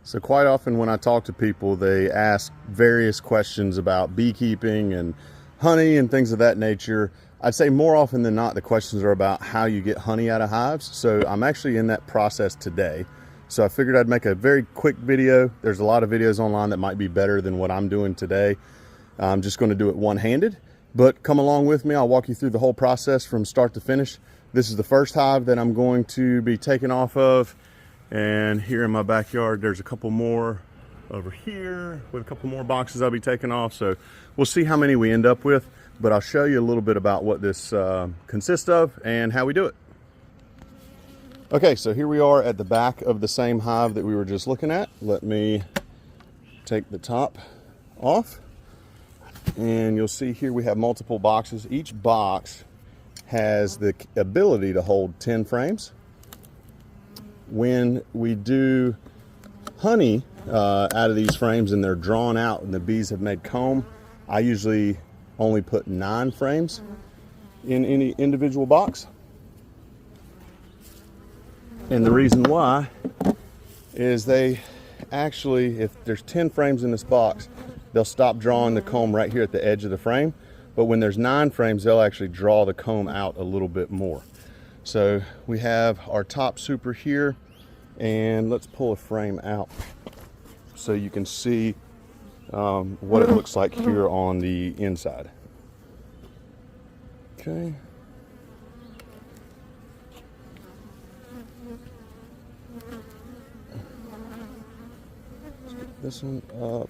So quite often when I talk to people, they ask various questions about beekeeping and honey and things of that nature. I'd say more often than not, the questions are about how you get honey out of hives. So I'm actually in that process today. So I figured I'd make a very quick video. There's a lot of videos online that might be better than what I'm doing today. I'm just going to do it one-handed, but come along with me. I'll walk you through the whole process from start to finish. This is the first hive that I'm going to be taking off of. And here in my backyard, there's a couple more over here with a couple more boxes I'll be taking off. So we'll see how many we end up with, but I'll show you a little bit about what this consists of and how we do it. Okay, so here we are at the back of the same hive that we were just looking at. Let me take the top off. And you'll see here we have multiple boxes. Each box has the ability to hold 10 frames. When we do honey out of these frames and they're drawn out and the bees have made comb, I usually only put 9 frames in any individual box. And the reason why is they actually, if there's 10 frames in this box, they'll stop drawing the comb right here at the edge of the frame. But when there's 9 frames, they'll actually draw the comb out a little bit more. So we have our top super here, and let's pull a frame out so you can see what it looks like here on the inside. Okay. Let's get this one up.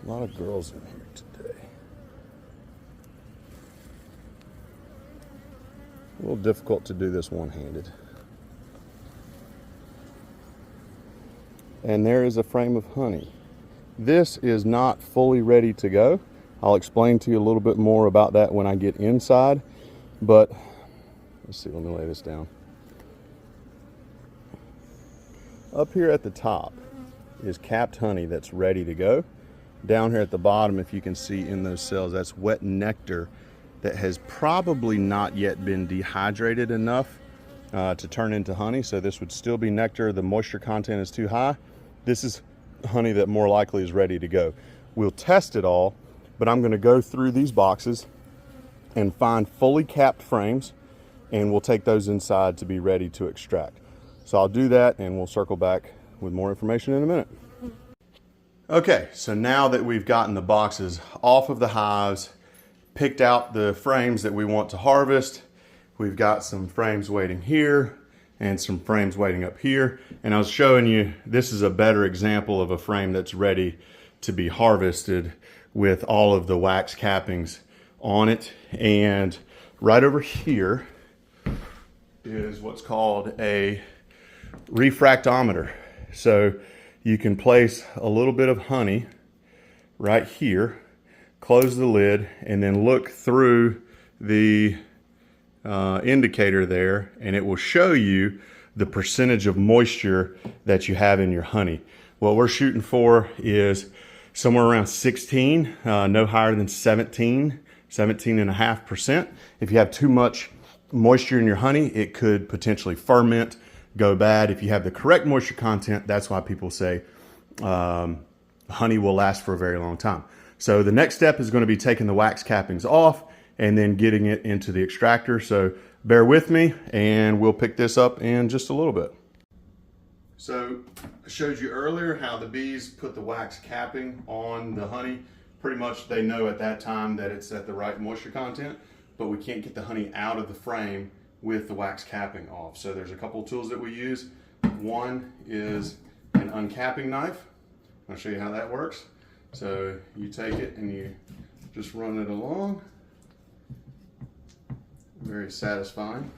A lot of girls in here today. A little difficult to do this one-handed. And there is a frame of honey. This is not fully ready to go. I'll explain to you a little bit more about that when I get inside, but let's see, let me lay this down. Up here at the top is capped honey that's ready to go. Down here at the bottom, if you can see in those cells, that's wet nectar that has probably not yet been dehydrated enough to turn into honey. So this would still be nectar. The moisture content is too high. This is honey that more likely is ready to go. We'll test it all, but I'm gonna go through these boxes and find fully capped frames, and we'll take those inside to be ready to extract. So I'll do that and we'll circle back with more information in a minute. Okay, so now that we've gotten the boxes off of the hives, picked out the frames that we want to harvest, we've got some frames waiting here and some frames waiting up here. And I was showing you, this is a better example of a frame that's ready to be harvested with all of the wax cappings on it. And right over here is what's called a refractometer. So you can place a little bit of honey right here, close the lid, and then look through the indicator there, and it will show you the percentage of moisture that you have in your honey. What we're shooting for is somewhere around 16, no higher than 17.5%. If you have too much moisture in your honey, it could potentially ferment, go bad. If you have the correct moisture content, that's why people say honey will last for a very long time. So the next step is going to be taking the wax cappings off and then getting it into the extractor. So bear with me and we'll pick this up in just a little bit. So I showed you earlier how the bees put the wax capping on the honey. Pretty much they know at that time that it's at the right moisture content, but we can't get the honey out of the frame with the wax capping off. So there's a couple of tools that we use. One is an uncapping knife. I'll show you how that works. So you take it and you just run it along. Very satisfying.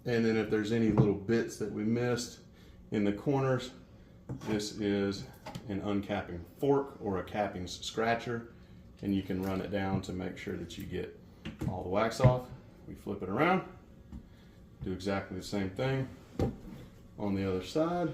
And then if there's any little bits that we missed in the corners, this is an uncapping fork or a capping scratcher, and you can run it down to make sure that you get all the wax off. We flip it around, do exactly the same thing on the other side.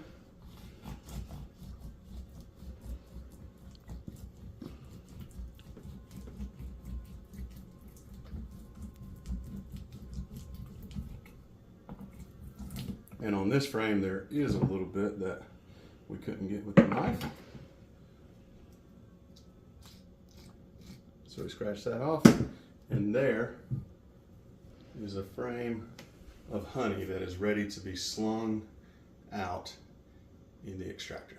And on this frame, there is a little bit that we couldn't get with the knife. So we scratch that off, and there is a frame of honey that is ready to be slung out in the extractor.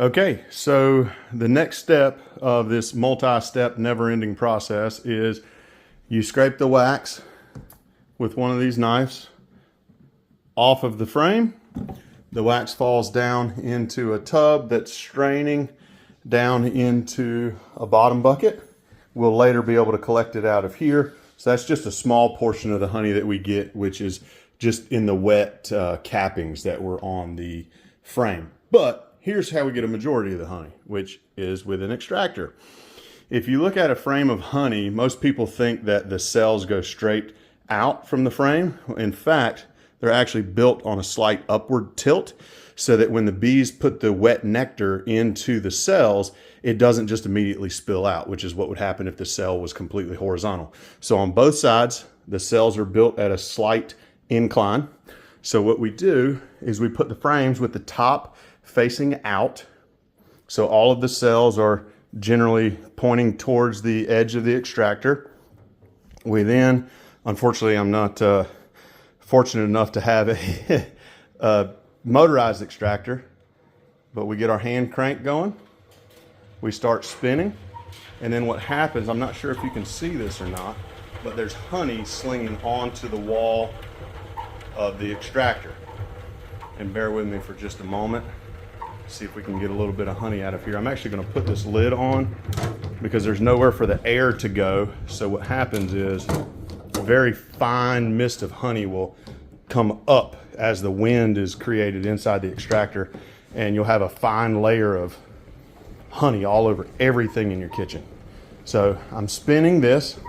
Okay, so the next step of this multi-step never-ending process is you scrape the wax with one of these knives off of the frame. The wax falls down into a tub that's straining down into a bottom bucket. We'll later be able to collect it out of here. So that's just a small portion of the honey that we get, which is just in the wet cappings that were on the frame. But here's how we get a majority of the honey, which is with an extractor. If you look at a frame of honey, most people think that the cells go straight out from the frame. In fact, they're actually built on a slight upward tilt so that when the bees put the wet nectar into the cells, it doesn't just immediately spill out, which is what would happen if the cell was completely horizontal. So on both sides, the cells are built at a slight incline. So what we do is we put the frames with the top facing out. So all of the cells are generally pointing towards the edge of the extractor. We then, unfortunately, I'm not fortunate enough to have a motorized extractor, but we get our hand crank going. We start spinning, and then what happens, I'm not sure if you can see this or not, but there's honey slinging onto the wall of the extractor. And bear with me for just a moment. See if we can get a little bit of honey out of here. I'm actually going to put this lid on because there's nowhere for the air to go. So what happens is a very fine mist of honey will come up as the wind is created inside the extractor, and you'll have a fine layer of honey all over everything in your kitchen. So I'm spinning this.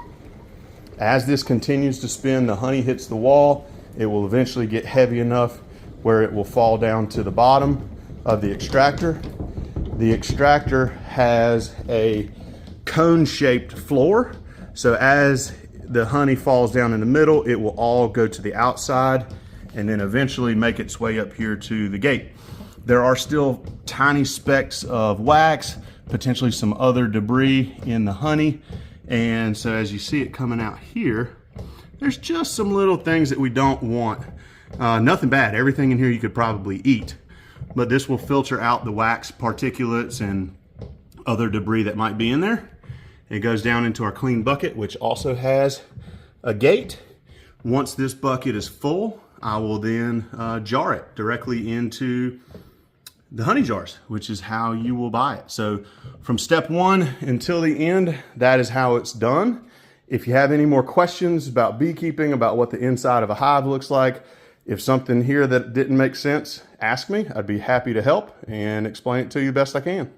As this continues to spin, the honey hits the wall. It will eventually get heavy enough where it will fall down to the bottom of the extractor. The extractor has a cone-shaped floor. So as the honey falls down in the middle, it will all go to the outside and then eventually make its way up here to the gate. There are still tiny specks of wax, potentially some other debris in the honey. And so as you see it coming out here, there's just some little things that we don't want. Nothing bad, everything in here you could probably eat, but this will filter out the wax particulates and other debris that might be in there. It goes down into our clean bucket, which also has a gate. Once this bucket is full, I will then jar it directly into the honey jars, which is how you will buy it. So from step one until the end, that is how it's done. If you have any more questions about beekeeping, about what the inside of a hive looks like, if something here that didn't make sense, ask me. I'd be happy to help and explain it to you best I can.